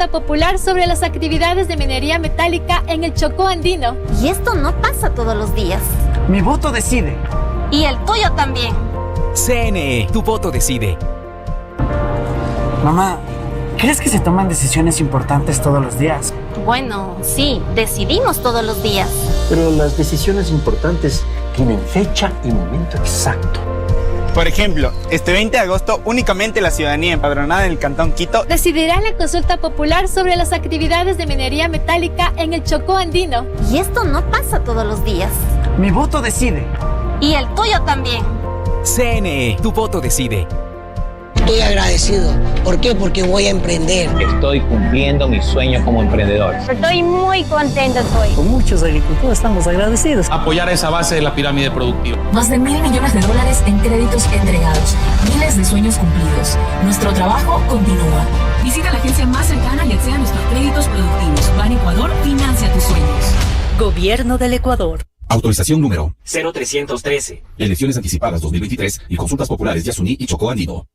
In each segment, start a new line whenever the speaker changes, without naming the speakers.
consulta popular sobre las actividades de minería metálica en el Chocó andino.
Y esto no pasa todos los días.
Mi voto decide.
Y el tuyo también.
CNE, tu voto decide.
Mamá, ¿crees que se toman decisiones importantes todos los días?
Bueno, sí, decidimos todos los días.
Pero las decisiones importantes tienen fecha y momento exacto.
Por ejemplo, este 20 de agosto únicamente la ciudadanía empadronada en el Cantón Quito
decidirá en la consulta popular sobre las actividades de minería metálica en el Chocó andino.
Y esto no pasa todos los días.
Mi voto decide.
Y el tuyo también.
CNE, tu voto decide.
Estoy agradecido. ¿Por qué? Porque voy a emprender.
Estoy cumpliendo mi sueño como emprendedor.
Estoy muy contento hoy.
Con muchos agricultores estamos agradecidos.
Apoyar esa base de la pirámide productiva.
Más de $1.000 millones en créditos entregados. Miles de sueños cumplidos. Nuestro trabajo continúa. Visita la agencia más cercana y accede a nuestros créditos productivos. Ban Ecuador, financia tus sueños.
Gobierno del Ecuador.
Autorización número
0313.
Elecciones anticipadas 2023 y consultas populares Yasuní y Chocó andino.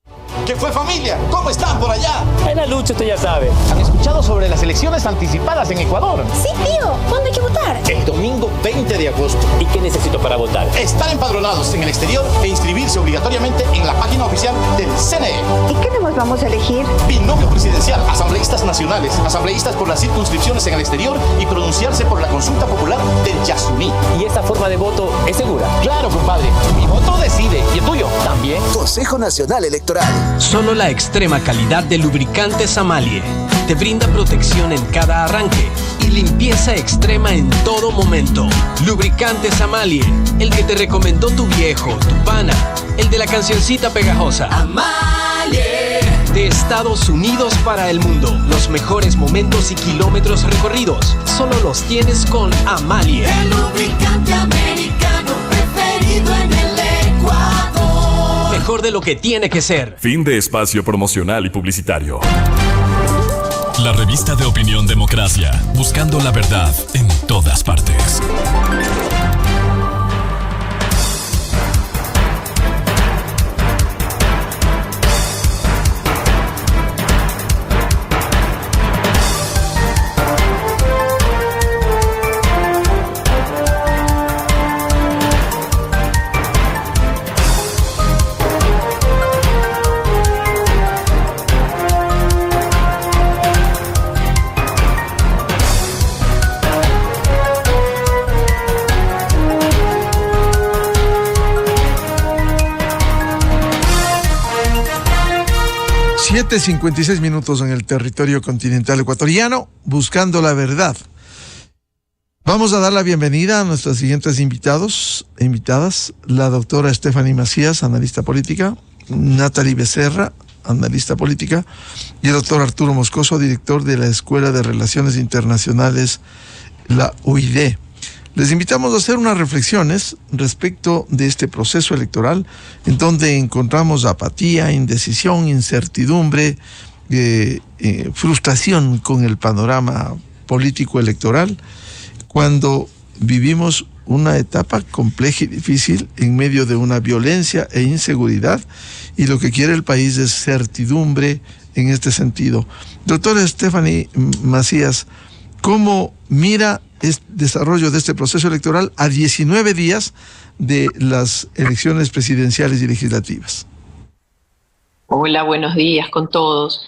¿Qué fue, familia? ¿Cómo están por allá?
En la lucha usted ya sabe. ¿Han escuchado sobre las elecciones anticipadas en Ecuador?
Sí, tío. ¿Cuándo hay que votar?
El domingo 20 de agosto.
¿Y qué necesito para votar?
Estar empadronados en el exterior e inscribirse obligatoriamente en la página oficial del CNE.
¿Y qué nos vamos a elegir?
Binomio presidencial, asambleístas nacionales, asambleístas por las circunscripciones en el exterior y pronunciarse por la consulta popular del Yasuní.
¿Y esta forma de voto es segura?
Claro, compadre. Mi voto decide. ¿Y el tuyo?
También.
Consejo Nacional Electoral.
Solo la extrema calidad de lubricantes Amalie te brinda protección en cada arranque y limpieza extrema en todo momento. Lubricantes Amalie, el que te recomendó tu viejo, tu pana, el de la cancioncita pegajosa.
Amalie.
De Estados Unidos para el mundo, los mejores momentos y kilómetros recorridos, solo los tienes con Amalie.
El lubricante americano preferido en el Ecuador.
Mejor de lo que tiene que ser.
Fin de espacio promocional y publicitario. La revista de opinión Democracia, buscando la verdad en todas partes.
Siete 56 minutos en el territorio continental ecuatoriano, buscando la verdad. Vamos a dar la bienvenida a nuestras siguientes invitadas, la doctora Stephanie Macías, analista política, Natalie Becerra, analista política, y el doctor Arturo Moscoso, director de la Escuela de Relaciones Internacionales, la UID. Les invitamos a hacer unas reflexiones respecto de este proceso electoral, en donde encontramos apatía, indecisión, incertidumbre, frustración con el panorama político electoral, cuando vivimos una etapa compleja y difícil en medio de una violencia e inseguridad, y lo que quiere el país es certidumbre en este sentido. Doctora Stephanie Macías, ¿cómo mira el desarrollo de este proceso electoral a 19 días de las elecciones presidenciales y legislativas?
Hola, buenos días con todos.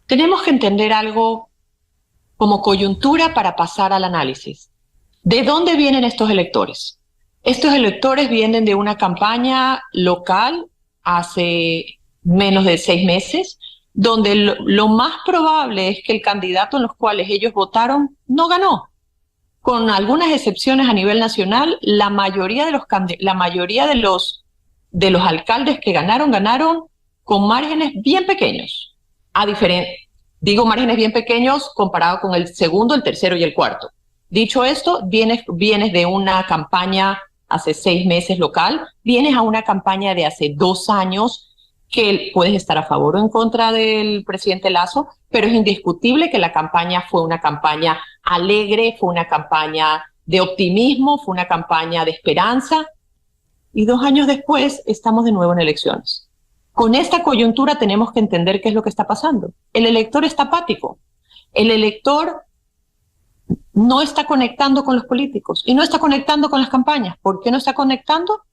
Tenemos que entender algo como coyuntura para pasar al análisis. ¿De dónde vienen estos electores? Estos electores vienen de una campaña local hace menos de 6 meses, donde lo más probable es que el candidato en los cuales ellos votaron no ganó. Con algunas excepciones a nivel nacional, la mayoría de los alcaldes que ganaron con márgenes bien pequeños. Digo márgenes bien pequeños comparado con el segundo, el tercero y el cuarto. Dicho esto, vienes de una campaña hace 6 meses local, vienes a una campaña de hace 2 años que puedes estar a favor o en contra del presidente Lasso, pero es indiscutible que la campaña fue una campaña alegre, fue una campaña de optimismo, fue una campaña de esperanza, y 2 años después estamos de nuevo en elecciones. Con esta coyuntura tenemos que entender qué es lo que está pasando. El elector está apático. El elector no está conectando con los políticos y no está conectando con las campañas. ¿Por qué no está conectando?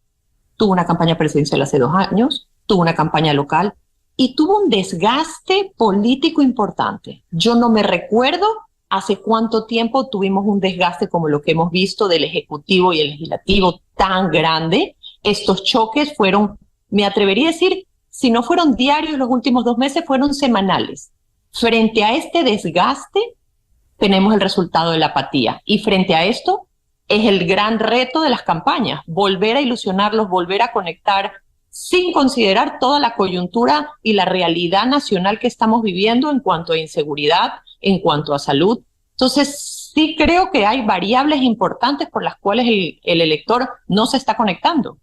Tuvo una campaña presidencial hace 2 años, tuvo una campaña local y tuvo un desgaste político importante. Yo no me recuerdo hace cuánto tiempo tuvimos un desgaste como lo que hemos visto del Ejecutivo y el Legislativo tan grande. Estos choques fueron, me atrevería a decir, si no fueron diarios los últimos 2 meses, fueron semanales. Frente a este desgaste, tenemos el resultado de la apatía. Y frente a esto, es el gran reto de las campañas, volver a ilusionarlos, volver a conectar, sin considerar toda la coyuntura y la realidad nacional que estamos viviendo en cuanto a inseguridad, en cuanto a salud. Entonces, sí creo que hay variables importantes por las cuales el elector no se está conectando.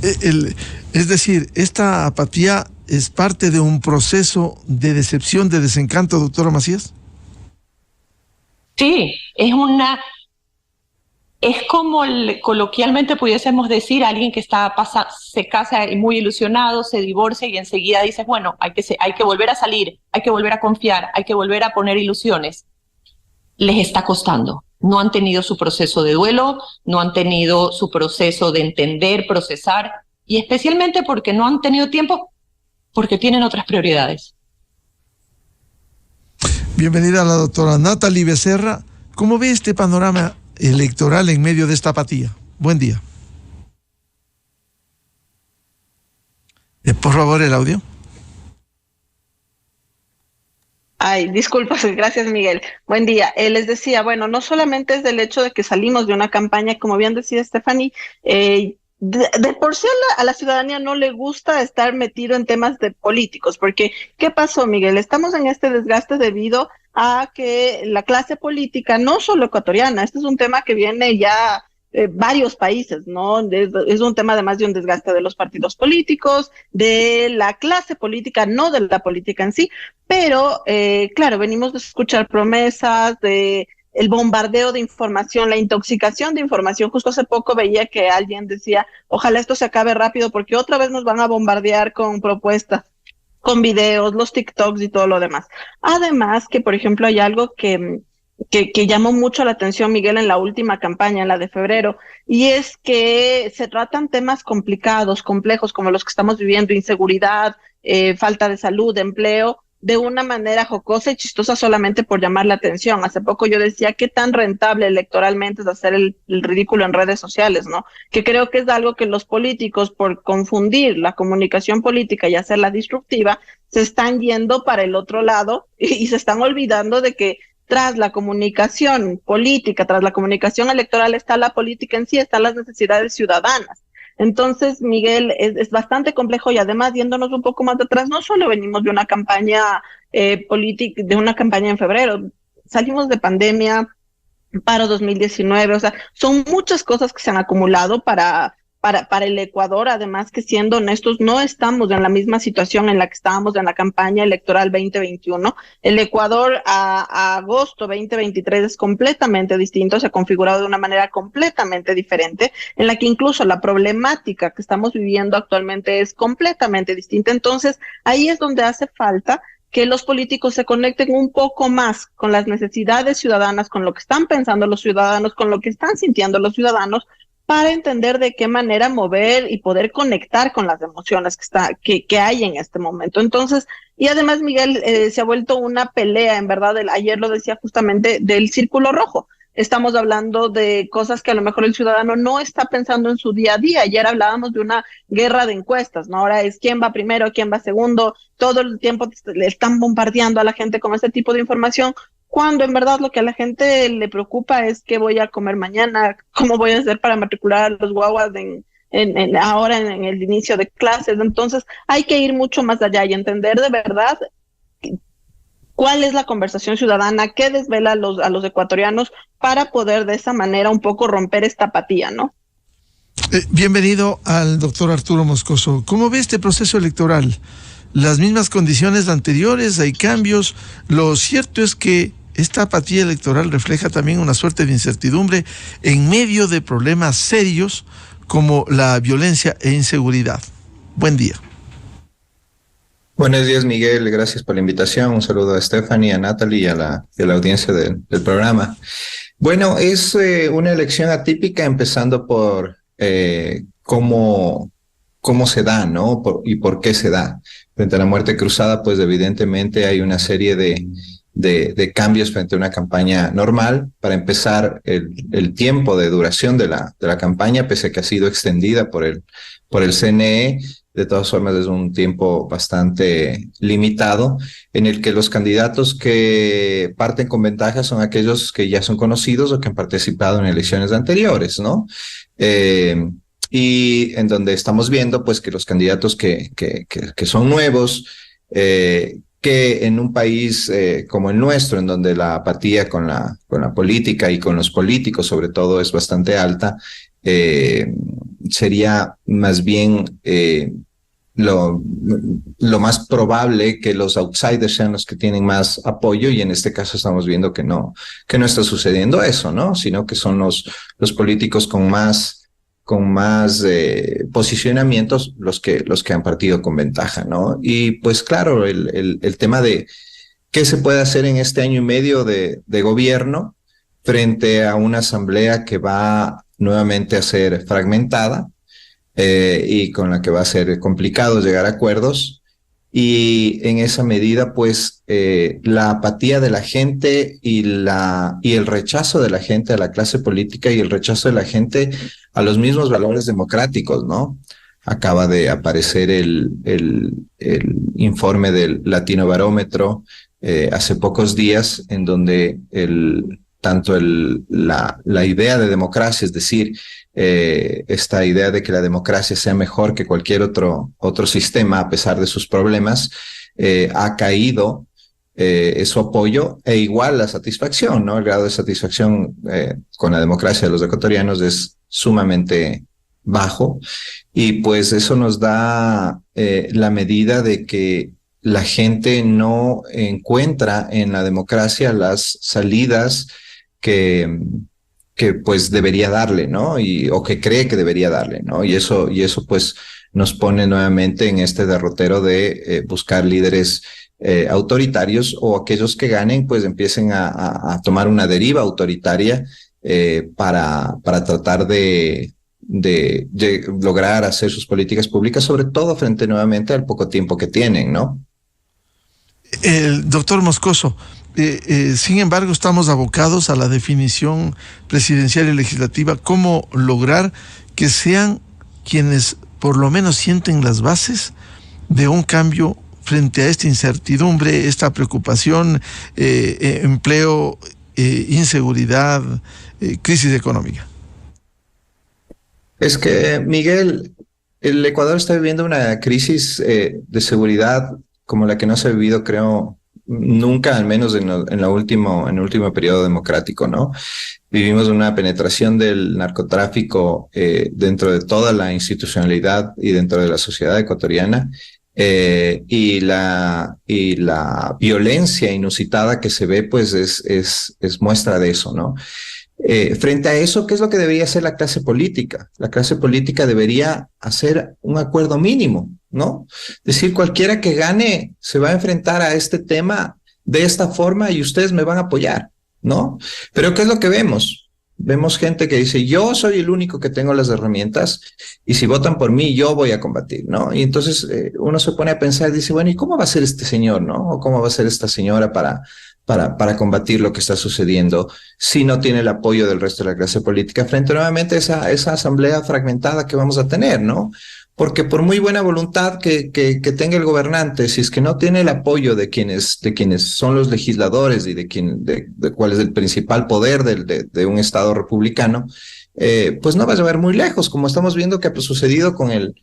Es decir, esta apatía es parte de un proceso de decepción, de desencanto, doctora Macías.
Sí, es como coloquialmente pudiésemos decir alguien que se casa muy ilusionado, se divorcia y enseguida dices, bueno, hay que volver a salir, hay que volver a confiar, hay que volver a poner ilusiones. Les está costando. No han tenido su proceso de duelo, no han tenido su proceso de entender, procesar, y especialmente porque no han tenido tiempo, porque tienen otras prioridades.
Bienvenida a la doctora Natalie Becerra. ¿Cómo ve este panorama electoral en medio de esta apatía? Buen día. Por favor, el audio.
Ay, disculpas, gracias Miguel. Buen día. Les decía, bueno, no solamente es del hecho de que salimos de una campaña, como bien decía Stephanie, de por sí a la ciudadanía no le gusta estar metido en temas de políticos, porque ¿qué pasó, Miguel? Estamos en este desgaste debido a que la clase política, no solo ecuatoriana, este es un tema que viene ya varios países, ¿no? Es un tema además de un desgaste de los partidos políticos, de la clase política, no de la política en sí, pero claro, venimos de escuchar promesas, de el bombardeo de información, la intoxicación de información. Justo hace poco veía que alguien decía, ojalá esto se acabe rápido porque otra vez nos van a bombardear con propuestas, con videos, los TikToks y todo lo demás. Además que, por ejemplo, hay algo que llamó mucho la atención, Miguel, en la última campaña, en la de febrero, y es que se tratan temas complicados, complejos, como los que estamos viviendo, inseguridad, falta de salud, empleo, de una manera jocosa y chistosa solamente por llamar la atención. Hace poco yo decía qué tan rentable electoralmente es hacer el ridículo en redes sociales, ¿no? Que creo que es algo que los políticos, por confundir la comunicación política y hacerla disruptiva, se están yendo para el otro lado y se están olvidando de que tras la comunicación política, tras la comunicación electoral está la política en sí, están las necesidades ciudadanas. Entonces, Miguel, es bastante complejo y además, yéndonos un poco más atrás, no solo venimos de una campaña política, de una campaña en febrero, salimos de pandemia, paro 2019, o sea, son muchas cosas que se han acumulado para el Ecuador, además que siendo honestos, no estamos en la misma situación en la que estábamos en la campaña electoral 2021. El Ecuador a agosto 2023 es completamente distinto, se ha configurado de una manera completamente diferente, en la que incluso la problemática que estamos viviendo actualmente es completamente distinta. Entonces, ahí es donde hace falta que los políticos se conecten un poco más con las necesidades ciudadanas, con lo que están pensando los ciudadanos, con lo que están sintiendo los ciudadanos, para entender de qué manera mover y poder conectar con las emociones que hay en este momento. Entonces, y además, Miguel, se ha vuelto una pelea, en verdad, ayer lo decía justamente, del círculo rojo. Estamos hablando de cosas que a lo mejor el ciudadano no está pensando en su día a día. Ayer hablábamos de una guerra de encuestas, ¿no? Ahora es quién va primero, quién va segundo. Todo el tiempo le están bombardeando a la gente con este tipo de información, cuando en verdad lo que a la gente le preocupa es qué voy a comer mañana, cómo voy a hacer para matricular a los guaguas ahora en el inicio de clases. Entonces hay que ir mucho más allá y entender de verdad cuál es la conversación ciudadana, qué desvela a los ecuatorianos para poder de esa manera un poco romper esta apatía, ¿no?
Bienvenido al doctor Arturo Moscoso. ¿Cómo ve este proceso electoral? Las mismas condiciones anteriores, hay cambios. Lo cierto es que esta apatía electoral refleja también una suerte de incertidumbre en medio de problemas serios como la violencia e inseguridad. Buen día.
Buenos días, Miguel. Gracias por la invitación. Un saludo a Stephanie, a Natalie y a la audiencia del programa. Bueno, es una elección atípica, empezando por cómo se da, ¿no? Y por qué se da. Frente a la muerte cruzada, pues evidentemente hay una serie de cambios frente a una campaña normal. Para empezar, el tiempo de duración de la campaña, pese a que ha sido extendida por el CNE, de todas formas es un tiempo bastante limitado, en el que los candidatos que parten con ventaja son aquellos que ya son conocidos o que han participado en elecciones anteriores, ¿no? Y en donde estamos viendo pues que los candidatos que son nuevos, que en un país como el nuestro, en donde la apatía con la política y con los políticos sobre todo es bastante alta, sería más bien lo más probable que los outsiders sean los que tienen más apoyo, y en este caso estamos viendo que no está sucediendo eso, ¿no? Sino que son los políticos con más posicionamientos los que han partido con ventaja, ¿no? Y pues claro, el tema de qué se puede hacer en este año y medio de gobierno frente a una asamblea que va nuevamente a ser fragmentada, y con la que va a ser complicado llegar a acuerdos, y en esa medida pues la apatía de la gente y el rechazo de la gente a la clase política y el rechazo de la gente a los mismos valores democráticos, ¿no? Acaba de aparecer el informe del Latino Barómetro hace pocos días, en donde tanto la idea de democracia, es decir, esta idea de que la democracia sea mejor que cualquier otro sistema a pesar de sus problemas, ha caído su apoyo, e igual la satisfacción, ¿no? El grado de satisfacción con la democracia de los ecuatorianos es sumamente bajo, y pues eso nos da la medida de que la gente no encuentra en la democracia las salidas que pues debería darle, ¿no? O que cree que debería darle, ¿no? Y eso pues nos pone nuevamente en este derrotero de buscar líderes autoritarios, o aquellos que ganen pues empiecen a tomar una deriva autoritaria para tratar de lograr hacer sus políticas públicas, sobre todo frente nuevamente al poco tiempo que tienen, ¿no?
El doctor Moscoso, sin embargo, estamos abocados a la definición presidencial y legislativa. ¿Cómo lograr que sean quienes por lo menos sienten las bases de un cambio frente a esta incertidumbre, esta preocupación, empleo, inseguridad, crisis económica?
Es que, Miguel, el Ecuador está viviendo una crisis de seguridad como la que no se ha vivido, creo, nunca, al menos en el último periodo democrático, ¿no? Vivimos una penetración del narcotráfico dentro de toda la institucionalidad y dentro de la sociedad ecuatoriana, y la violencia inusitada que se ve, pues es muestra de eso, ¿no? Frente a eso, ¿qué es lo que debería hacer la clase política? La clase política debería hacer un acuerdo mínimo, ¿no? Es decir, cualquiera que gane se va a enfrentar a este tema de esta forma y ustedes me van a apoyar, ¿no? Pero ¿qué es lo que vemos? Vemos gente que dice, yo soy el único que tengo las herramientas y si votan por mí, yo voy a combatir, ¿no? Y entonces uno se pone a pensar, dice, bueno, ¿y cómo va a ser este señor, no? ¿O cómo va a ser esta señora para combatir lo que está sucediendo si no tiene el apoyo del resto de la clase política frente nuevamente a esa asamblea fragmentada que vamos a tener, ¿no? Porque por muy buena voluntad que tenga el gobernante, si es que no tiene el apoyo de quienes son los legisladores y de cuál es el principal poder de un Estado republicano, pues no va a llegar muy lejos, como estamos viendo que ha sucedido con el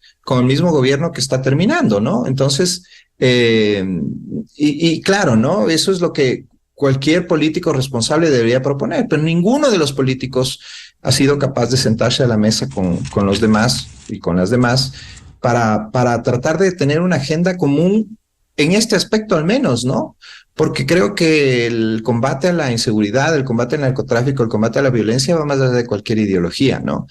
mismo gobierno que está terminando, ¿no? Entonces, y claro, ¿no? Eso es lo que cualquier político responsable debería proponer, pero ninguno de los políticos ha sido capaz de sentarse a la mesa con los demás y con las demás para tratar de tener una agenda común en este aspecto al menos, ¿no? Porque creo que el combate a la inseguridad, el combate al narcotráfico, el combate a la violencia va más allá de cualquier ideología, ¿no?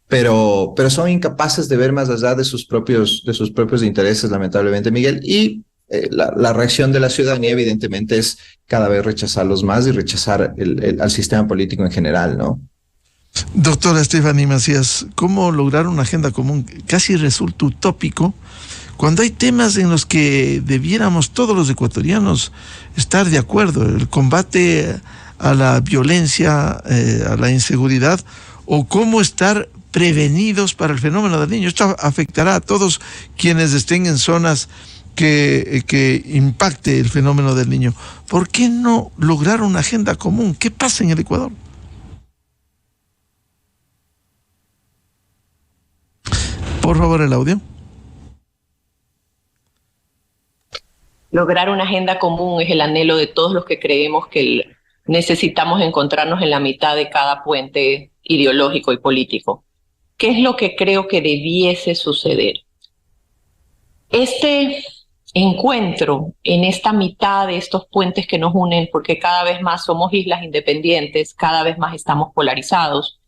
Pero son incapaces de ver más allá de sus propios intereses, lamentablemente, Miguel. Y la reacción de la ciudadanía, evidentemente, es cada vez rechazarlos más y rechazar al sistema político en general, ¿no?
Doctora Stephanie Macías, ¿cómo lograr una agenda común? Casi resulta utópico cuando hay temas en los que debiéramos todos los ecuatorianos estar de acuerdo. El combate a la violencia, a la inseguridad, o cómo estar prevenidos para el fenómeno del niño. Esto afectará a todos quienes estén en zonas que impacte el fenómeno del niño. ¿Por qué no lograr una agenda común? ¿Qué pasa en el Ecuador? Por favor, el audio.
Lograr una agenda común es el anhelo de todos los que creemos que necesitamos encontrarnos en la mitad de cada puente ideológico y político. ¿Qué es lo que creo que debiese suceder? Este encuentro en esta mitad de estos puentes que nos unen, porque cada vez más somos islas independientes, cada vez más estamos polarizados,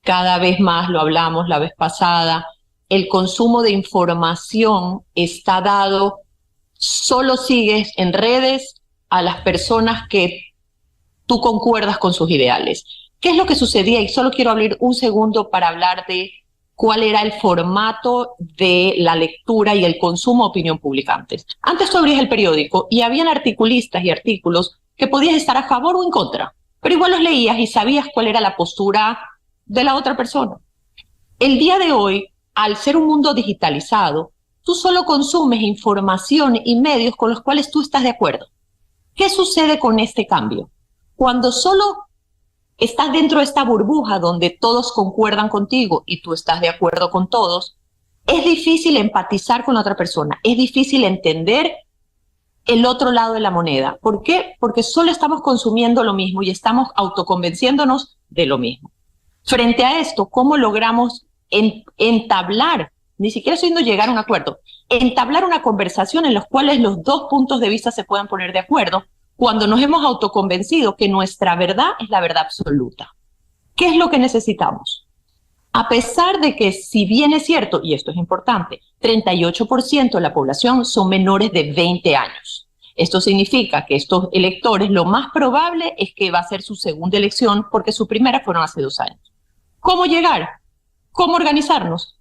cada vez más, lo hablamos la vez pasada, el consumo de información está dado. Solo sigues en redes a las personas que tú concuerdas con sus ideales. ¿Qué es lo que sucedía? Y solo quiero abrir un segundo para hablar de cuál era el formato de la lectura y el consumo de opinión pública antes. Antes tú abrías el periódico y habían articulistas y artículos que podías estar a favor o en contra, pero igual los leías y sabías cuál era la postura de la otra persona. El día de hoy, al ser un mundo digitalizado, tú solo consumes información y medios con los cuales tú estás de acuerdo. ¿Qué sucede con este cambio? Cuando solo estás dentro de esta burbuja donde todos concuerdan contigo y tú estás de acuerdo con todos, es difícil empatizar con la otra persona, es difícil entender el otro lado de la moneda. ¿Por qué? Porque solo estamos consumiendo lo mismo y estamos autoconvenciéndonos de lo mismo. Frente a esto, ¿cómo logramos entablar, ni siquiera siendo llegar a un acuerdo, entablar una conversación en la cual los dos puntos de vista se puedan poner de acuerdo cuando nos hemos autoconvencido que nuestra verdad es la verdad absoluta? ¿Qué es lo que necesitamos? A pesar de que, si bien es cierto, y esto es importante, 38% de la población son menores de 20 años. Esto significa que estos electores lo más probable es que va a ser su segunda elección porque su primera fueron hace 2 años. ¿Cómo llegar? ¿Cómo organizarnos?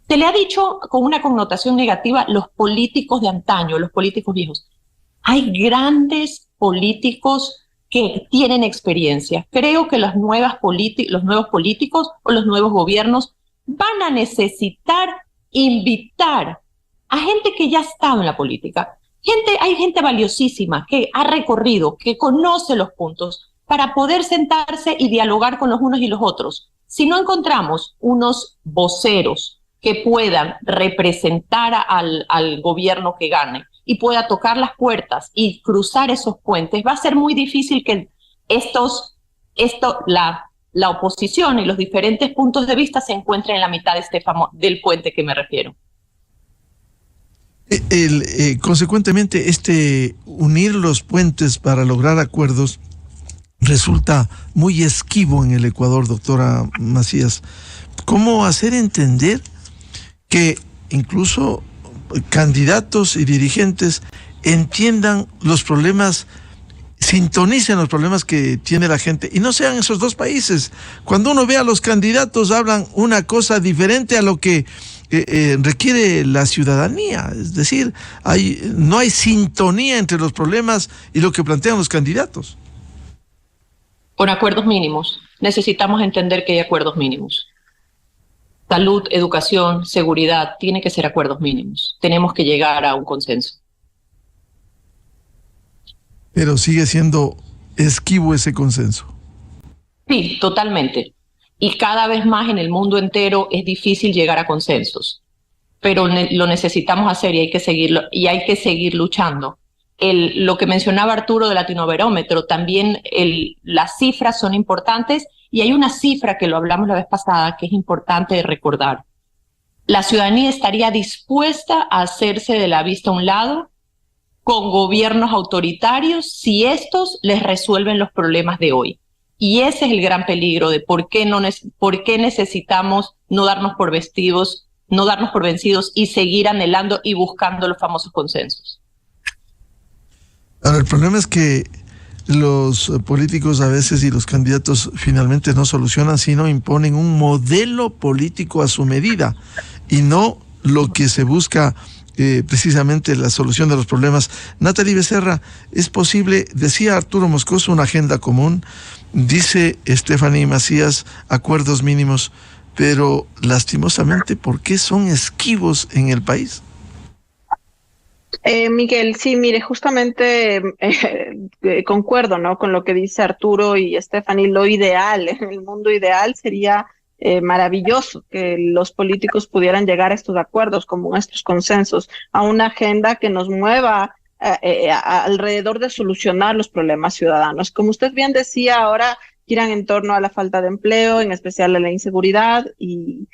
Se le ha dicho con una connotación negativa los políticos de antaño, los políticos viejos. Hay grandes políticos que tienen experiencia. Creo que los nuevos políticos o los nuevos gobiernos van a necesitar invitar a gente que ya ha estado en la política. Hay gente valiosísima que ha recorrido, que conoce los puntos para poder sentarse y dialogar con los unos y los otros. Si no encontramos unos voceros que puedan representar al gobierno que gane y pueda tocar las puertas y cruzar esos puentes, va a ser muy difícil que la oposición y los diferentes puntos de vista se encuentren en la mitad de del puente que me refiero.
Consecuentemente, unir los puentes para lograr acuerdos resulta muy esquivo en el Ecuador, doctora Macías. ¿Cómo hacer entender que incluso candidatos y dirigentes entiendan los problemas, sintonicen los problemas que tiene la gente y no sean esos dos países? Cuando uno ve a los candidatos, hablan una cosa diferente a lo que requiere la ciudadanía. Es decir, no hay sintonía entre los problemas y lo que plantean los candidatos.
Con acuerdos mínimos. Necesitamos entender que hay acuerdos mínimos. Salud, educación, seguridad, tiene que ser acuerdos mínimos. Tenemos que llegar a un consenso.
Pero sigue siendo esquivo ese consenso.
Sí, totalmente. Y cada vez más en el mundo entero es difícil llegar a consensos. Pero lo necesitamos hacer y hay que seguir luchando. Lo que mencionaba Arturo del Latinobarómetro, también las cifras son importantes. Y hay una cifra que lo hablamos la vez pasada que es importante de recordar. La ciudadanía estaría dispuesta a hacerse de la vista a un lado con gobiernos autoritarios si estos les resuelven los problemas de hoy. Y ese es el gran peligro de por qué necesitamos no darnos por vencidos y seguir anhelando y buscando los famosos consensos.
Ahora, el problema es que los políticos a veces y los candidatos finalmente no solucionan, sino imponen un modelo político a su medida y no lo que se busca precisamente la solución de los problemas. Natalie Becerra, ¿es posible, decía Arturo Moscoso, una agenda común? Dice Stephanie Macías, acuerdos mínimos, pero lastimosamente, ¿por qué son esquivos en el país?
Miguel, sí, mire, justamente concuerdo, ¿no?, con lo que dice Arturo y Stephanie. Lo ideal, en el mundo ideal sería maravilloso que los políticos pudieran llegar a estos acuerdos, como a estos consensos, a una agenda que nos mueva alrededor de solucionar los problemas ciudadanos. Como usted bien decía, ahora giran en torno a la falta de empleo, en especial a la inseguridad, y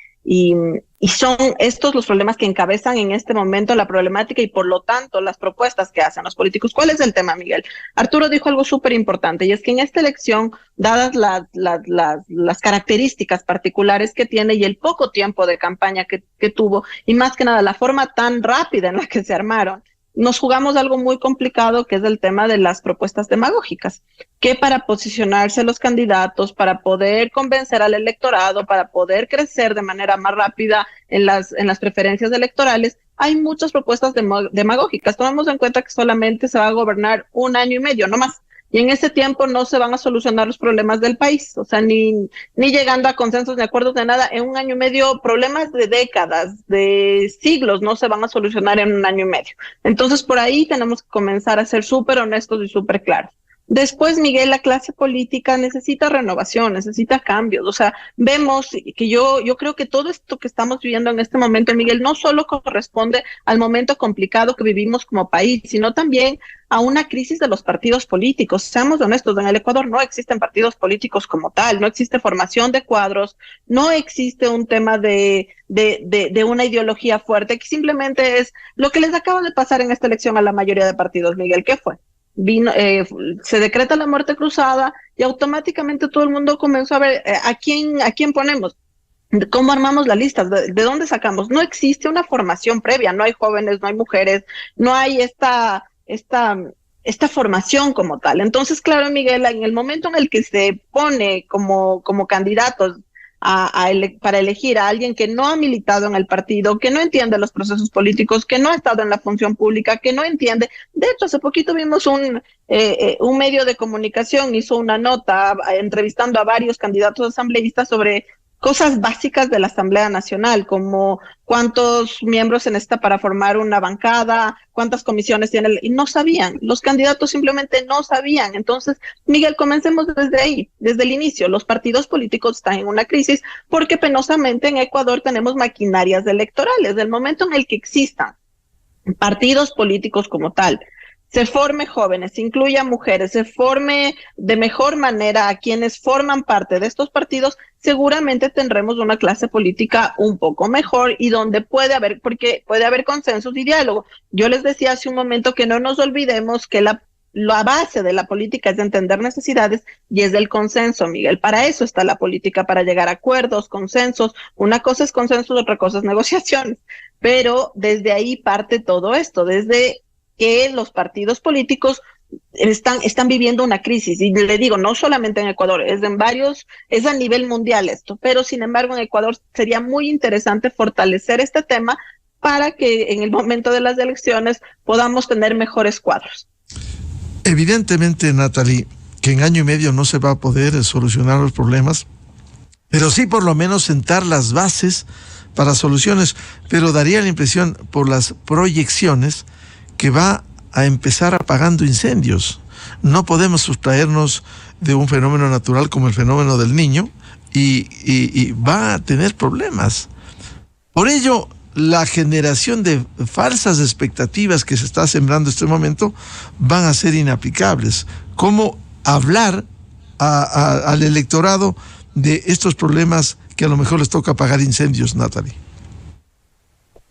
son estos los problemas que encabezan en este momento la problemática y por lo tanto las propuestas que hacen los políticos. ¿Cuál es el tema, Miguel? Arturo dijo algo súper importante, y es que en esta elección, dadas las características particulares que tiene y el poco tiempo de campaña que tuvo, y más que nada la forma tan rápida en la que se armaron, nos jugamos algo muy complicado, que es el tema de las propuestas demagógicas, que para posicionarse los candidatos, para poder convencer al electorado, para poder crecer de manera más rápida en las preferencias electorales, hay muchas propuestas demagógicas. Tomemos en cuenta que solamente se va a gobernar 1 año y medio, no más. Y en ese tiempo no se van a solucionar los problemas del país, o sea, ni llegando a consensos ni acuerdos de nada. En 1 año y medio, problemas de décadas, de siglos, no se van a solucionar en 1 año y medio. Entonces, por ahí tenemos que comenzar a ser súper honestos y súper claros. Después, Miguel, la clase política necesita renovación, necesita cambios. O sea, vemos que yo creo que todo esto que estamos viviendo en este momento, Miguel, no solo corresponde al momento complicado que vivimos como país, sino también a una crisis de los partidos políticos. Seamos honestos, en el Ecuador no existen partidos políticos como tal, no existe formación de cuadros, no existe un tema de una ideología fuerte, que simplemente es lo que les acaba de pasar en esta elección a la mayoría de partidos, Miguel. ¿Qué fue? Se decreta la muerte cruzada y automáticamente todo el mundo comenzó a ver a quién ponemos, cómo armamos las listas, de dónde sacamos. No existe una formación previa, no hay jóvenes, no hay mujeres, no hay esta formación como tal. Entonces, claro, Miguel, en el momento en el que se pone como candidatos para elegir a alguien que no ha militado en el partido, que no entiende los procesos políticos, que no ha estado en la función pública, que no entiende. De hecho, hace poquito vimos un medio de comunicación hizo una nota entrevistando a varios candidatos asambleístas sobre cosas básicas de la Asamblea Nacional, como cuántos miembros se necesita para formar una bancada, cuántas comisiones tiene, y no sabían, los candidatos simplemente no sabían. Entonces, Miguel, comencemos desde ahí, desde el inicio. Los partidos políticos están en una crisis porque penosamente en Ecuador tenemos maquinarias electorales. Del momento en el que existan partidos políticos como tal, se forme jóvenes, se incluya mujeres, se forme de mejor manera a quienes forman parte de estos partidos, seguramente tendremos una clase política un poco mejor y donde porque puede haber consensos y diálogo. Yo les decía hace un momento que no nos olvidemos que la base de la política es de entender necesidades y es del consenso, Miguel. Para eso está la política, para llegar a acuerdos, consensos. Una cosa es consenso, otra cosa es negociaciones. Pero desde ahí parte todo esto, desde que los partidos políticos están viviendo una crisis, y le digo, no solamente en Ecuador, es a nivel mundial esto, pero sin embargo en Ecuador sería muy interesante fortalecer este tema para que en el momento de las elecciones podamos tener mejores cuadros.
Evidentemente, Natalie, que en 1 año y medio no se va a poder solucionar los problemas, pero sí por lo menos sentar las bases para soluciones, pero daría la impresión por las proyecciones que va a empezar apagando incendios. No podemos sustraernos de un fenómeno natural como el fenómeno del Niño y va a tener problemas. Por ello, la generación de falsas expectativas que se está sembrando en este momento van a ser inaplicables. ¿Cómo hablar al electorado de estos problemas que a lo mejor les toca apagar incendios, Natalie?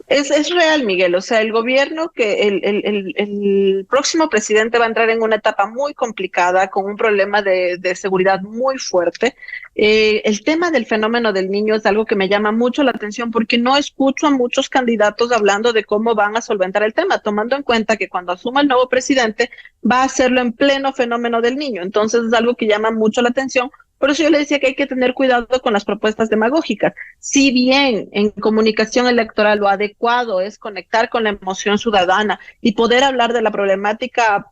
Es real, Miguel. O sea, el gobierno el próximo presidente va a entrar en una etapa muy complicada, con un problema de seguridad muy fuerte. El tema del fenómeno del niño es algo que me llama mucho la atención, porque no escucho a muchos candidatos hablando de cómo van a solventar el tema, tomando en cuenta que cuando asuma el nuevo presidente va a hacerlo en pleno fenómeno del niño. Entonces es algo que llama mucho la atención. Por eso yo le decía que hay que tener cuidado con las propuestas demagógicas. Si bien en comunicación electoral lo adecuado es conectar con la emoción ciudadana y poder hablar de la problemática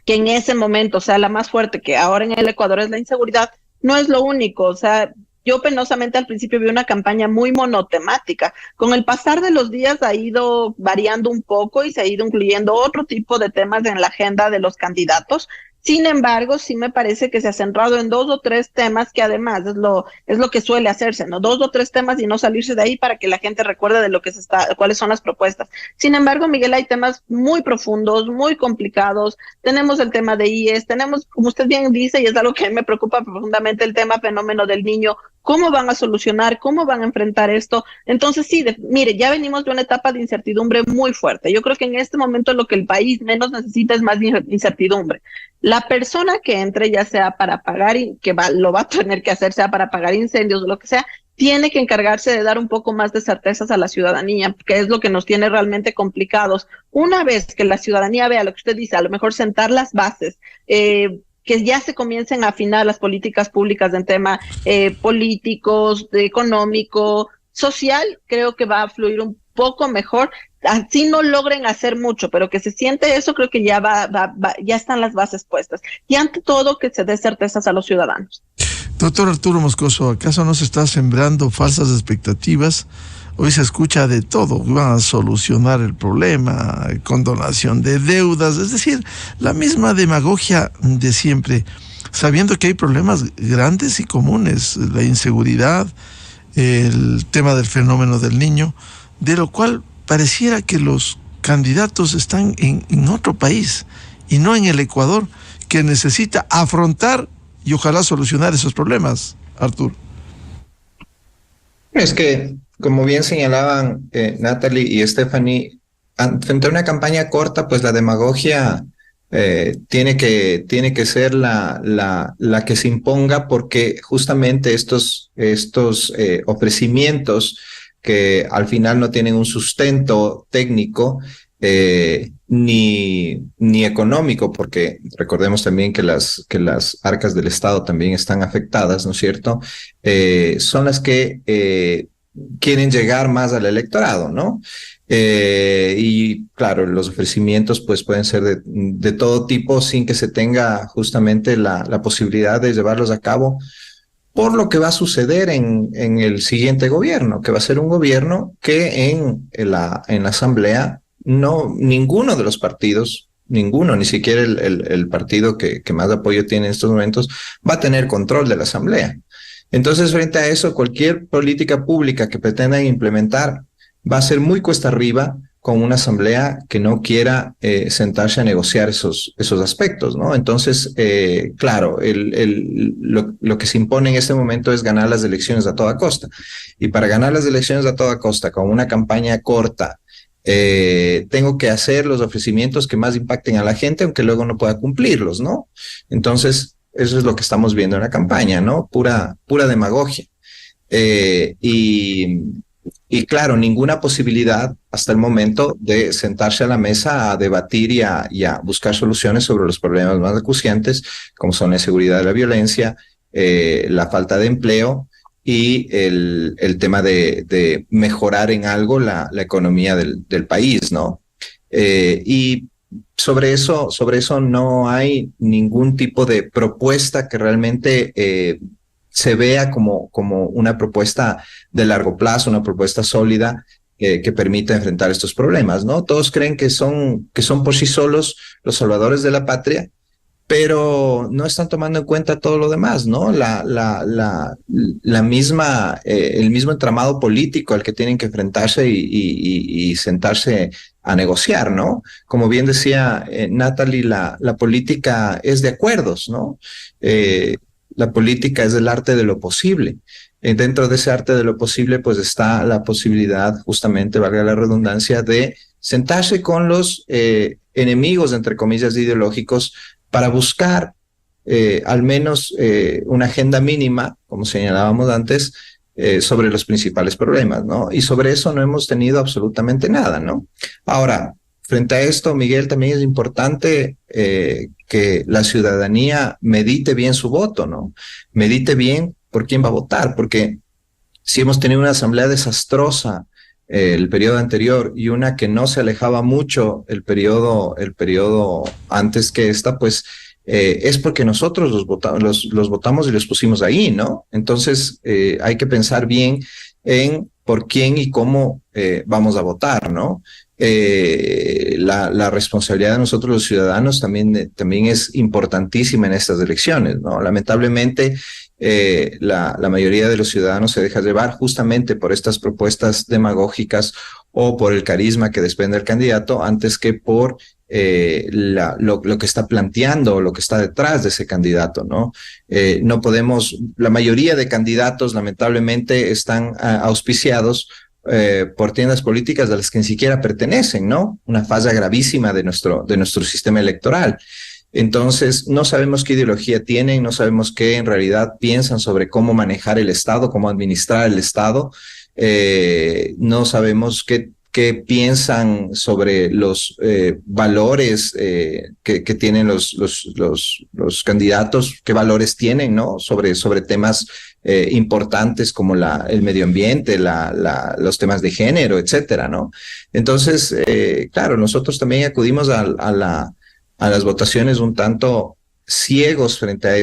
que en ese momento sea la más fuerte, que ahora en el Ecuador es la inseguridad, no es lo único. O sea, yo penosamente al principio vi una campaña muy monotemática. Con el pasar de los días ha ido variando un poco y se ha ido incluyendo otro tipo de temas en la agenda de los candidatos. Sin embargo, sí me parece que se ha centrado en 2 o 3 temas, que además es lo que suele hacerse, ¿no? 2 o 3 temas y no salirse de ahí para que la gente recuerde de lo que cuáles son las propuestas. Sin embargo, Miguel, hay temas muy profundos, muy complicados. Tenemos el tema de IES, tenemos, como usted bien dice, y es algo que me preocupa profundamente, el tema fenómeno del niño. ¿Cómo van a solucionar? ¿Cómo van a enfrentar esto? Entonces, sí, mire, ya venimos de una etapa de incertidumbre muy fuerte. Yo creo que en este momento lo que el país menos necesita es más incertidumbre. La persona que entre, ya sea para pagar, lo va a tener que hacer, sea para pagar incendios o lo que sea, tiene que encargarse de dar un poco más de certezas a la ciudadanía, que es lo que nos tiene realmente complicados. Una vez que la ciudadanía vea lo que usted dice, a lo mejor sentar las bases, que ya se comiencen a afinar las políticas públicas en tema políticos, económico, social, creo que va a fluir un poco mejor. Así no logren hacer mucho, pero que se siente eso, creo que ya ya están las bases puestas. Y ante todo, que se dé certezas a los ciudadanos.
Doctor Arturo Moscoso, ¿acaso no se está sembrando falsas expectativas? Hoy se escucha de todo, van a solucionar el problema, condonación de deudas, es decir, la misma demagogia de siempre, sabiendo que hay problemas grandes y comunes, la inseguridad, el tema del fenómeno del niño, de lo cual pareciera que los candidatos están en otro país y no en el Ecuador, que necesita afrontar y ojalá solucionar esos problemas, Arturo.
Es que, como bien señalaban Natalie y Stephanie, frente a una campaña corta, pues la demagogia tiene que ser la que se imponga, porque justamente estos ofrecimientos que al final no tienen un sustento técnico ni económico, porque recordemos también que las arcas del Estado también están afectadas, ¿no es cierto? Son las que quieren llegar más al electorado, ¿no? Y claro, los ofrecimientos pues pueden ser de todo tipo, sin que se tenga justamente la posibilidad de llevarlos a cabo, por lo que va a suceder en el siguiente gobierno, que va a ser un gobierno que en la asamblea ninguno de los partidos, ni siquiera el partido que más apoyo tiene en estos momentos, va a tener control de la asamblea. Entonces, frente a eso, cualquier política pública que pretendan implementar va a ser muy cuesta arriba con una asamblea que no quiera sentarse a negociar esos aspectos, ¿no? Entonces, claro, lo que se impone en este momento es ganar las elecciones a toda costa. Y para ganar las elecciones a toda costa, con una campaña corta, tengo que hacer los ofrecimientos que más impacten a la gente, aunque luego no pueda cumplirlos, ¿no? Entonces, eso es lo que estamos viendo en la campaña, ¿no? Pura demagogia. Y claro, ninguna posibilidad hasta el momento de sentarse a la mesa a debatir y a buscar soluciones sobre los problemas más acuciantes, como son la inseguridad y la violencia, la falta de empleo y el tema de mejorar en algo la economía del país, ¿no? Y sobre eso no hay ningún tipo de propuesta que realmente se vea como una propuesta de largo plazo, una propuesta sólida que permita enfrentar estos problemas, ¿no? Todos creen que son por sí solos los salvadores de la patria, pero no están tomando en cuenta todo lo demás, ¿no? El mismo entramado político al que tienen que enfrentarse y sentarse a negociar, ¿no? Como bien decía Natalie, la política es de acuerdos, ¿no? La política es el arte de lo posible. dentro de ese arte de lo posible, pues está la posibilidad, justamente, valga la redundancia, de sentarse con los enemigos, entre comillas, ideológicos, para buscar al menos una agenda mínima, como señalábamos antes, sobre los principales problemas, ¿no? Y sobre eso no hemos tenido absolutamente nada, ¿no? Ahora, frente a esto, Miguel, también es importante que la ciudadanía medite bien su voto, ¿no? Medite bien por quién va a votar, porque si hemos tenido una asamblea desastrosa el periodo anterior y una que no se alejaba mucho el periodo antes que esta, pues es porque nosotros los votamos y los pusimos ahí, ¿no? Entonces hay que pensar bien en por quién y cómo vamos a votar, ¿no? La responsabilidad de nosotros los ciudadanos también es importantísima en estas elecciones, ¿no? Lamentablemente, la mayoría de los ciudadanos se deja llevar justamente por estas propuestas demagógicas o por el carisma que desprende el candidato antes que por lo que está planteando o lo que está detrás de ese candidato, ¿no? No podemos, la mayoría de candidatos lamentablemente están auspiciados por tiendas políticas a las que ni siquiera pertenecen, ¿no? Una falla gravísima de nuestro sistema electoral. Entonces, no sabemos qué ideología tienen, no sabemos qué en realidad piensan sobre cómo manejar el Estado, cómo administrar el Estado. No sabemos qué piensan sobre los valores que tienen los candidatos, qué valores tienen, ¿no? Sobre temas importantes como el medio ambiente, los temas de género, etcétera, ¿no? Entonces, claro, nosotros también acudimos a las votaciones un tanto ciegos frente a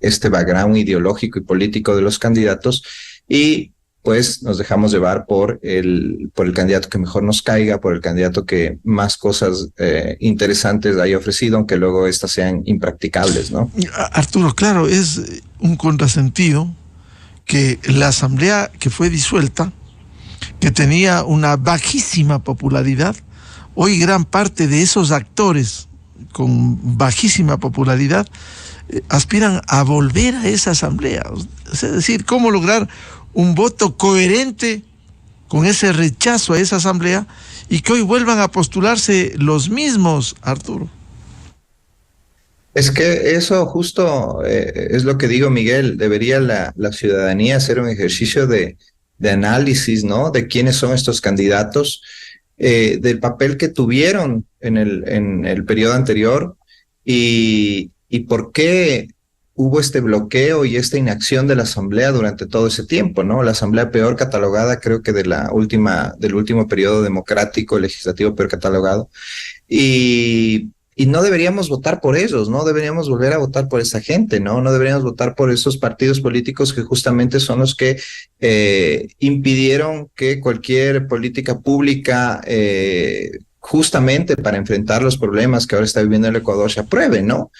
este background ideológico y político de los candidatos, y pues nos dejamos llevar por el candidato que mejor nos caiga, por el candidato que más cosas interesantes haya ofrecido, aunque luego estas sean impracticables, ¿no?
Arturo, claro, es un contrasentido que la asamblea que fue disuelta, que tenía una bajísima popularidad, hoy gran parte de esos actores con bajísima popularidad aspiran a volver a esa asamblea. Es decir, cómo lograr un voto coherente con ese rechazo a esa asamblea y que hoy vuelvan a postularse los mismos, Arturo.
Es que eso justo es lo que digo, Miguel. Debería la ciudadanía hacer un ejercicio de análisis, ¿no? De quiénes son estos candidatos, del papel que tuvieron en el periodo anterior y por qué hubo este bloqueo y esta inacción de la asamblea durante todo ese tiempo, ¿no? La asamblea peor catalogada, creo que del último periodo democrático legislativo peor catalogado, y no deberíamos votar por ellos, no deberíamos volver a votar por esa gente, no deberíamos votar por esos partidos políticos que justamente son los que impidieron que cualquier política pública justamente para enfrentar los problemas que ahora está viviendo el Ecuador se apruebe, ¿no?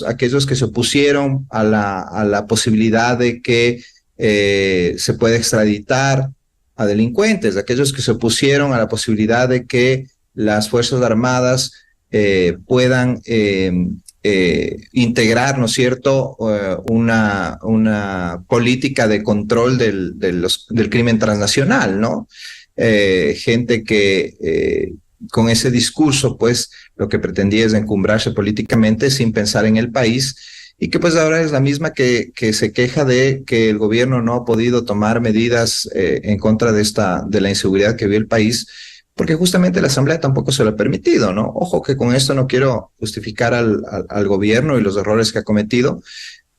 Aquellos que se opusieron a la posibilidad de que se pueda extraditar a delincuentes, aquellos que se opusieron a la posibilidad de que las Fuerzas Armadas puedan integrar, ¿no es cierto?, una política de control del crimen transnacional, ¿no? Gente que con ese discurso, pues, lo que pretendía es encumbrarse políticamente sin pensar en el país, y que pues ahora es la misma que se queja de que el gobierno no ha podido tomar medidas en contra de la inseguridad que vive el país, porque justamente la Asamblea tampoco se lo ha permitido, ¿no? Ojo que con esto no quiero justificar al gobierno y los errores que ha cometido,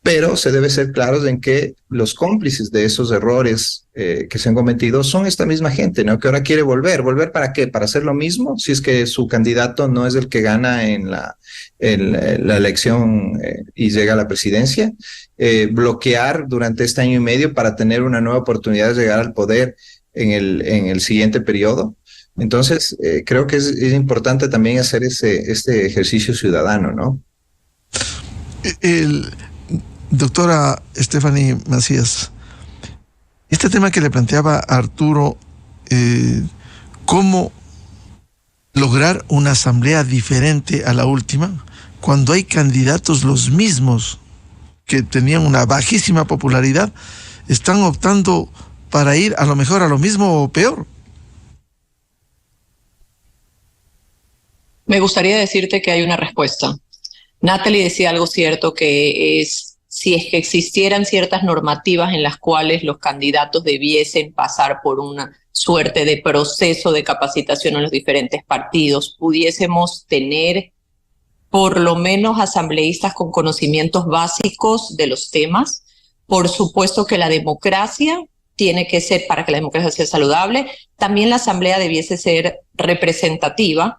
pero se debe ser claros en que los cómplices de esos errores que se han cometido son esta misma gente, ¿no? Que ahora quiere volver. ¿Volver para qué? ¿Para hacer lo mismo? Si es que su candidato no es el que gana en la elección y llega a la presidencia. Bloquear durante este año y medio para tener una nueva oportunidad de llegar al poder en el siguiente periodo. Entonces, creo que es importante también hacer este ejercicio ciudadano, ¿no?
Doctora Stephanie Macías, este tema que le planteaba Arturo, ¿cómo lograr una asamblea diferente a la última cuando hay candidatos los mismos que tenían una bajísima popularidad, están optando para ir a lo mejor a lo mismo o peor.
Me gustaría decirte que hay una respuesta. Natalie decía algo cierto, que es si es que existieran ciertas normativas en las cuales los candidatos debiesen pasar por una suerte de proceso de capacitación en los diferentes partidos, pudiésemos tener por lo menos asambleístas con conocimientos básicos de los temas. Por supuesto que la democracia tiene que ser, para que la democracia sea saludable, también la asamblea debiese ser representativa,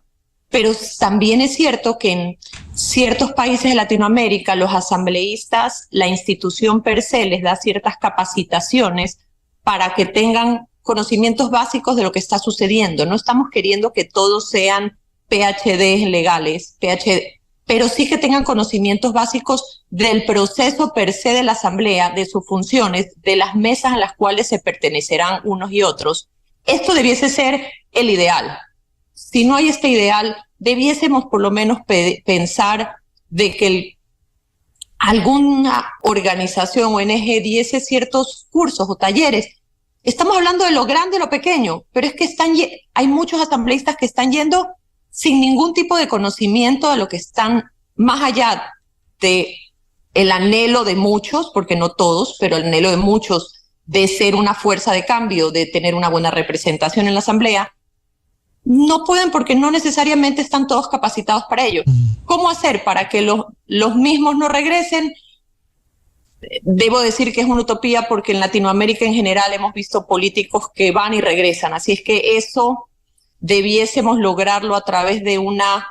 pero también es cierto que en ciertos países de Latinoamérica los asambleístas, la institución per se les da ciertas capacitaciones para que tengan conocimientos básicos de lo que está sucediendo. No estamos queriendo que todos sean PhDs legales, pero sí que tengan conocimientos básicos del proceso per se de la asamblea, de sus funciones, de las mesas a las cuales se pertenecerán unos y otros. Esto debiese ser el ideal. Si no hay este ideal, debiésemos por lo menos pensar de que alguna organización ONG diese ciertos cursos o talleres. Estamos hablando de lo grande y lo pequeño, pero es que hay muchos asambleístas que están yendo sin ningún tipo de conocimiento de lo que están más allá de el anhelo de muchos, porque no todos, pero el anhelo de muchos de ser una fuerza de cambio, de tener una buena representación en la asamblea. No pueden porque no necesariamente están todos capacitados para ello. ¿Cómo hacer para que los mismos no regresen? Debo decir que es una utopía porque en Latinoamérica en general hemos visto políticos que van y regresan. Así es que eso debiésemos lograrlo a través de una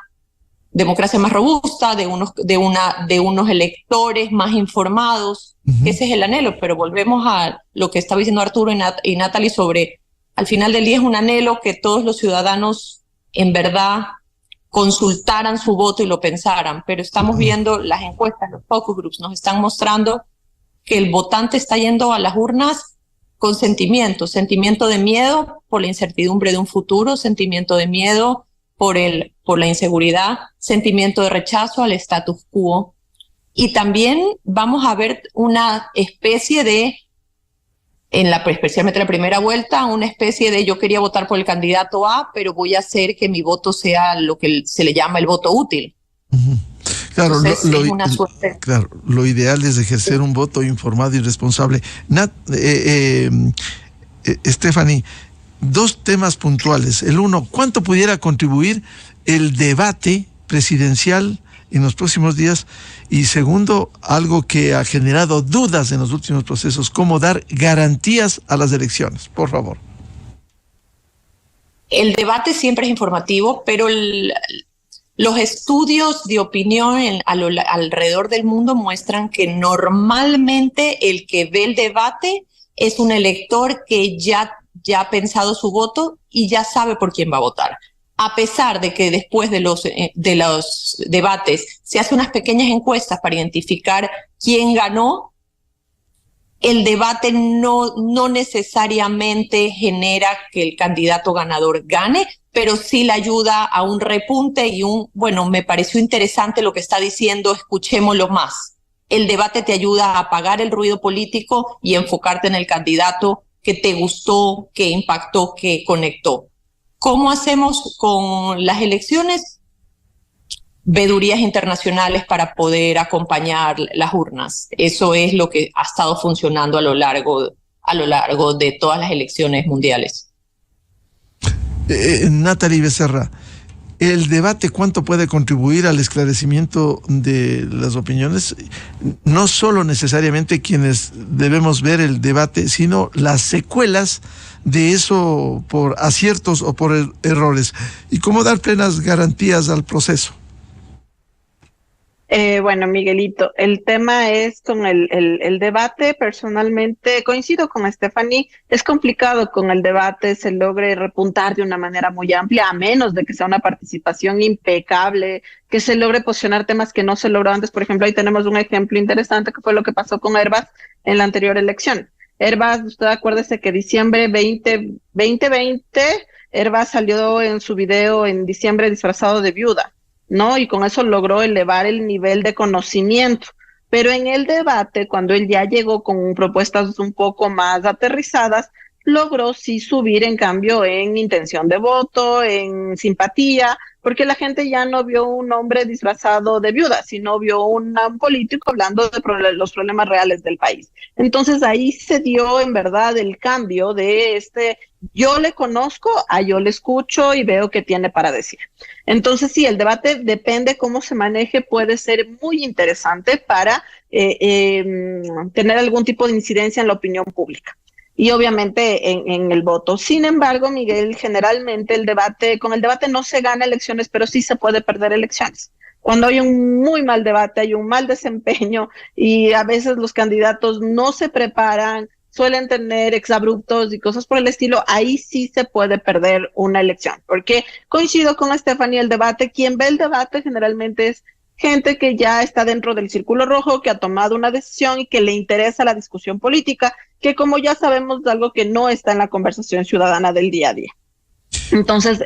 democracia más robusta, de unos electores más informados. Ese es el anhelo, pero volvemos a lo que estaba diciendo Arturo y Natalie sobre, al final del día es un anhelo que todos los ciudadanos en verdad consultaran su voto y lo pensaran, pero estamos viendo las encuestas, los focus groups nos están mostrando que el votante está yendo a las urnas con sentimiento de miedo por la incertidumbre de un futuro, sentimiento de miedo por la inseguridad, sentimiento de rechazo al status quo. Y también vamos a ver una especie de, especialmente en la primera vuelta, una especie de yo quería votar por el candidato A, pero voy a hacer que mi voto sea lo que se le llama el voto útil.
Claro,
entonces, es una suerte.
Claro, lo ideal es ejercer un voto informado y responsable. Stephanie, dos temas puntuales. El uno, ¿cuánto pudiera contribuir el debate presidencial en los próximos días? Y segundo, algo que ha generado dudas en los últimos procesos, ¿cómo dar garantías a las elecciones? Por favor.
El debate siempre es informativo, pero los estudios de opinión alrededor del mundo muestran que normalmente el que ve el debate es un elector que ya ha pensado su voto y ya sabe por quién va a votar. A pesar de que después de los debates se hacen unas pequeñas encuestas para identificar quién ganó, el debate no necesariamente genera que el candidato ganador gane, pero sí le ayuda a un repunte y me pareció interesante lo que está diciendo, escuchémoslo más. El debate te ayuda a apagar el ruido político y enfocarte en el candidato que te gustó, que impactó, que conectó. ¿Cómo hacemos con las elecciones? Vedurías internacionales para poder acompañar las urnas. Eso es lo que ha estado funcionando a lo largo de todas las elecciones mundiales.
Natalie Becerra, ¿el debate cuánto puede contribuir al esclarecimiento de las opiniones? No solo necesariamente quienes debemos ver el debate, sino las secuelas de eso por aciertos o por errores. ¿Y cómo dar plenas garantías al proceso?
Bueno, Miguelito, el tema es con el debate. Personalmente coincido con Stephanie, es complicado con el debate se logre repuntar de una manera muy amplia, a menos de que sea una participación impecable, que se logre posicionar temas que no se logró antes. Por ejemplo, ahí tenemos un ejemplo interesante que fue lo que pasó con Hervás en la anterior elección. Hervás, usted acuérdese que diciembre 2020, Hervás salió en su video en diciembre disfrazado de viuda, ¿no? Y con eso logró elevar el nivel de conocimiento. pero en el debate, cuando él ya llegó con propuestas un poco más aterrizadas, logró sí subir en cambio en intención de voto, en simpatía, porque la gente ya no vio un hombre disfrazado de viuda, sino vio un político hablando de los problemas reales del país. Entonces ahí se dio en verdad el cambio de yo le conozco a yo le escucho y veo qué tiene para decir. Entonces sí, el debate depende cómo se maneje, puede ser muy interesante para tener algún tipo de incidencia en la opinión pública. Y obviamente en el voto. Sin embargo, Miguel, generalmente con el debate no se gana elecciones, pero sí se puede perder elecciones. Cuando hay un muy mal debate, hay un mal desempeño y a veces los candidatos no se preparan, suelen tener exabruptos y cosas por el estilo, ahí sí se puede perder una elección. Porque coincido con Stephanie, el debate, quien ve el debate generalmente es gente que ya está dentro del círculo rojo, que ha tomado una decisión y que le interesa la discusión política, que como ya sabemos es algo que no está en la conversación ciudadana del día a día. Entonces,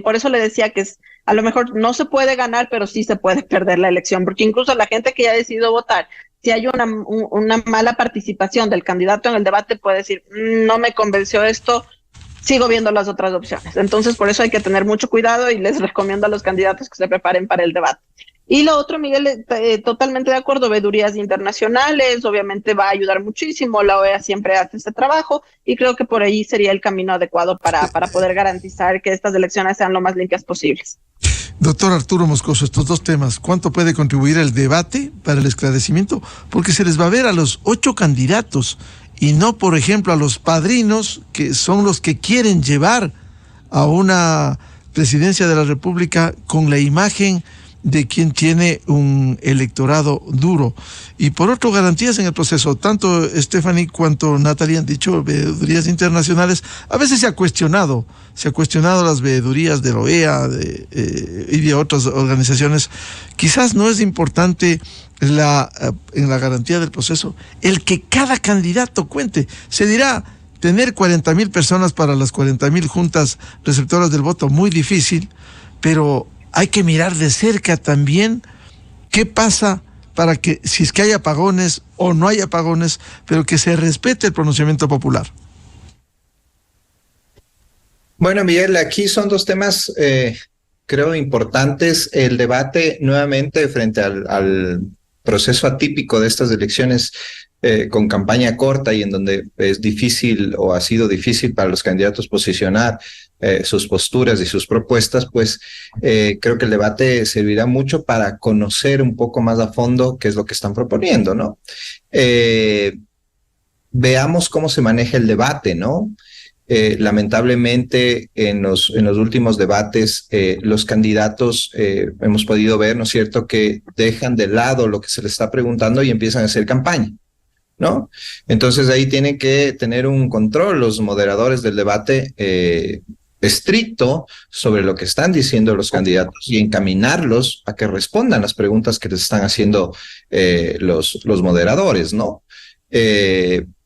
por eso le decía que a lo mejor no se puede ganar, pero sí se puede perder la elección, porque incluso la gente que ya ha decidido votar, si hay una mala participación del candidato en el debate, puede decir, no me convenció esto, sigo viendo las otras opciones. Entonces, por eso hay que tener mucho cuidado y les recomiendo a los candidatos que se preparen para el debate. Y lo otro, Miguel, totalmente de acuerdo, veedurías internacionales, obviamente va a ayudar muchísimo, la OEA siempre hace ese trabajo y creo que por ahí sería el camino adecuado para poder garantizar que estas elecciones sean lo más limpias posibles.
Doctor Arturo Moscoso, estos dos temas, ¿cuánto puede contribuir el debate para el esclarecimiento? Porque se les va a ver a los 8 candidatos y no, por ejemplo, a los padrinos, que son los que quieren llevar a una presidencia de la República con la imagen de quien tiene un electorado duro. Y por otro, garantías en el proceso. Tanto Stephanie cuanto Natalia han dicho veedurías internacionales. A veces se ha cuestionado las veedurías de la OEA y de otras organizaciones. Quizás no es importante en la garantía del proceso el que cada candidato cuente. Se dirá, tener 40,000 personas para las 40,000 juntas receptoras del voto, muy difícil, pero hay que mirar de cerca también qué pasa para que, si es que hay apagones o no hay apagones, pero que se respete el pronunciamiento popular.
Bueno, Miguel, aquí son dos temas, creo, importantes. El debate nuevamente frente al proceso atípico de estas elecciones con campaña corta y en donde es difícil o ha sido difícil para los candidatos posicionar sus posturas y sus propuestas, pues creo que el debate servirá mucho para conocer un poco más a fondo qué es lo que están proponiendo, ¿no? Veamos cómo se maneja el debate, ¿no? Lamentablemente en los últimos debates los candidatos hemos podido ver, ¿no es cierto?, que dejan de lado lo que se les está preguntando y empiezan a hacer campaña, ¿no? Entonces ahí tienen que tener un control los moderadores del debate estricto sobre lo que están diciendo los candidatos y encaminarlos a que respondan las preguntas que les están haciendo los moderadores, ¿no?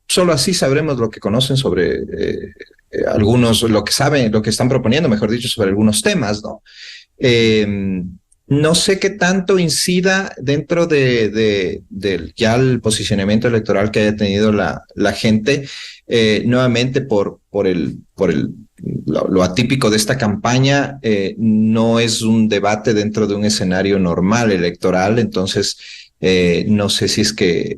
Solo así sabremos lo que conocen sobre algunos, lo que saben, lo que están proponiendo, mejor dicho, sobre algunos temas, ¿no? No sé qué tanto incida dentro del ya el posicionamiento electoral que haya tenido la gente, nuevamente por lo atípico de esta campaña. No es un debate dentro de un escenario normal electoral, entonces no sé si es que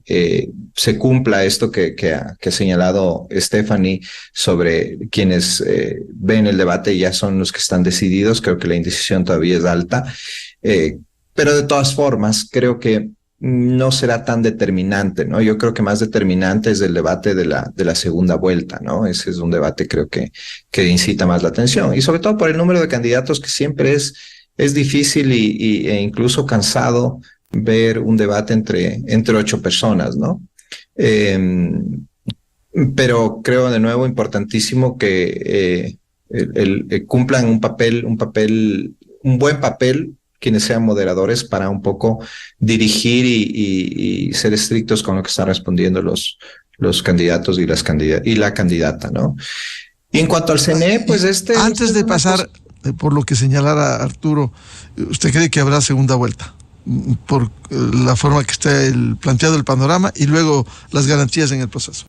se cumpla esto que ha señalado Stephanie sobre quienes ven el debate y ya son los que están decididos. Creo que la indecisión todavía es alta, pero de todas formas creo que no será tan determinante, ¿no? Yo creo que más determinante es el debate de la segunda vuelta, ¿no? Ese es un debate, creo que incita más la atención, y sobre todo por el número de candidatos, que siempre es difícil e incluso cansado ver un debate entre 8 personas, ¿no? Pero creo de nuevo importantísimo que cumplan un buen papel quienes sean moderadores para un poco dirigir y ser estrictos con lo que están respondiendo los candidatos y la candidata, ¿no? Y en cuanto al CNE, pues
antes de pasar por lo que señalara Arturo, ¿usted cree que habrá segunda vuelta? por la forma que está planteado el panorama y luego las garantías en el proceso.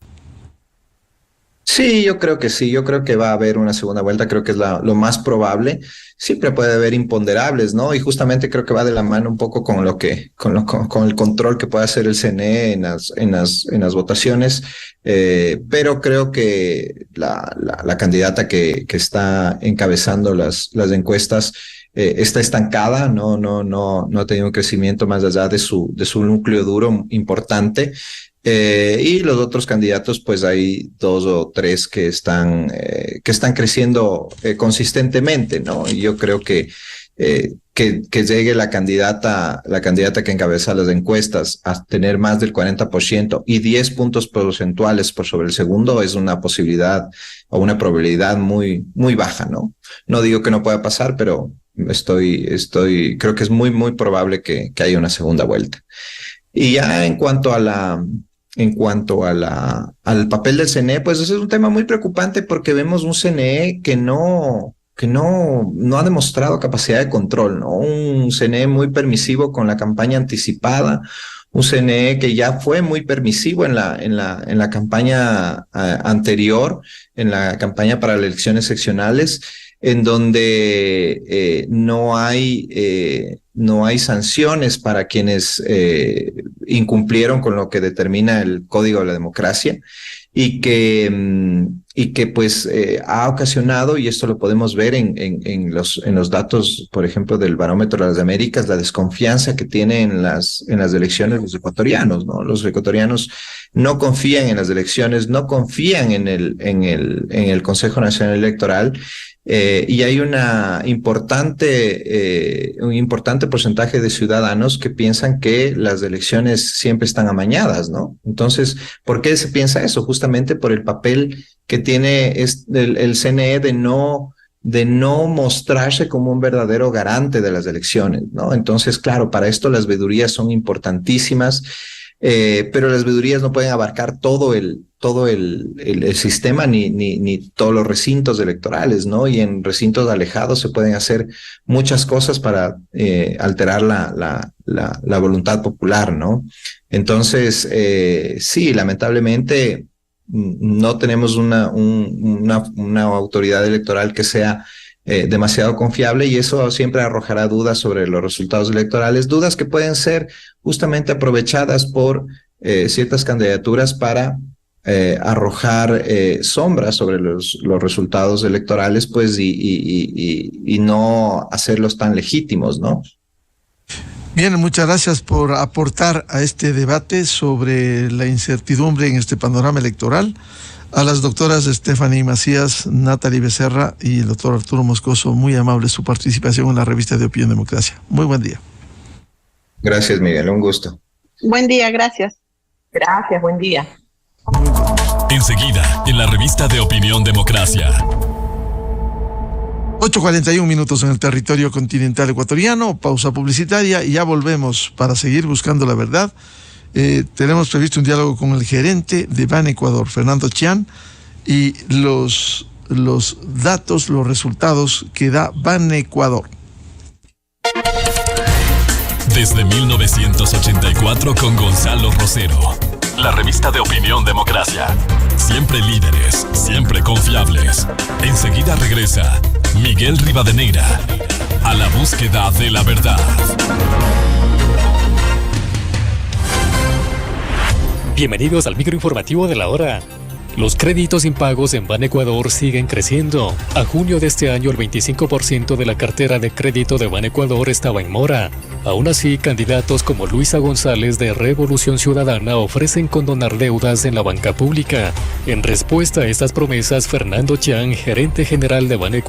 Sí, yo creo que sí, yo creo que va a haber una segunda vuelta, creo que es lo más probable. Siempre puede haber imponderables, ¿no? Y justamente creo que va de la mano un poco con con el control que puede hacer el CNE en las votaciones, pero creo que la candidata que está encabezando las encuestas está estancada, no ha tenido un crecimiento más allá de su núcleo duro importante. Y los otros candidatos, pues hay 2 o 3 que están creciendo consistentemente, ¿no? Y yo creo que llegue la candidata que encabeza las encuestas a tener más del 40% y 10 puntos porcentuales por sobre el segundo es una posibilidad o una probabilidad muy, muy baja, ¿no? No digo que no pueda pasar, pero creo que es muy, muy probable que haya una segunda vuelta. Y ya en cuanto al papel del CNE, pues ese es un tema muy preocupante porque vemos un CNE que no ha demostrado capacidad de control, ¿no? Un CNE muy permisivo con la campaña anticipada, un CNE que ya fue muy permisivo en la campaña anterior, en la campaña para las elecciones seccionales, en donde no hay sanciones para quienes incumplieron con lo que determina el Código de la Democracia y que pues ha ocasionado, y esto lo podemos ver en los datos, por ejemplo, del Barómetro de las Américas, la desconfianza que tienen en las elecciones los ecuatorianos, ¿no? Los ecuatorianos no confían en las elecciones, no confían en el Consejo Nacional Electoral. Y hay un importante porcentaje de ciudadanos que piensan que las elecciones siempre están amañadas, ¿no? Entonces, ¿por qué se piensa eso? Justamente por el papel que tiene el CNE de no mostrarse como un verdadero garante de las elecciones, ¿no? Entonces, claro, para esto las veedurías son importantísimas, pero las veedurías no pueden abarcar todo el sistema ni todos los recintos electorales, ¿no? Y en recintos alejados se pueden hacer muchas cosas para alterar la voluntad popular, ¿no? Entonces, sí, lamentablemente no tenemos una autoridad electoral que sea demasiado confiable y eso siempre arrojará dudas sobre los resultados electorales, dudas que pueden ser justamente aprovechadas por ciertas candidaturas para arrojar sombras sobre los resultados electorales, pues, y no hacerlos tan legítimos, ¿no?
Bien, muchas gracias por aportar a este debate sobre la incertidumbre en este panorama electoral. A las doctoras Stephanie Macías, Natalie Becerra y el doctor Arturo Moscoso, muy amable su participación en la revista de Opinión Democracia. Muy buen día.
Gracias, Miguel, un gusto.
Buen día, gracias.
Gracias, buen día.
Enseguida, en la revista de Opinión Democracia.
8:41 minutos en el territorio continental ecuatoriano, pausa publicitaria y ya volvemos para seguir buscando la verdad. Tenemos previsto un diálogo con el gerente de Ban Ecuador, Fernando Chián, y los datos, los resultados que da Ban Ecuador.
Desde 1984 con Gonzalo Rosero. La revista de Opinión Democracia. Siempre líderes, siempre confiables. Enseguida regresa Miguel Rivadeneira a la búsqueda de la verdad.
Bienvenidos al microinformativo de la hora. Los créditos impagos en Ban Ecuador siguen creciendo. A junio de este año, el 25% de la cartera de crédito de Ban Ecuador estaba en mora. Aún así, candidatos como Luisa González de Revolución Ciudadana ofrecen condonar deudas en la banca pública. En respuesta a estas promesas, Fernando Chián, gerente general de Ban Ecuador,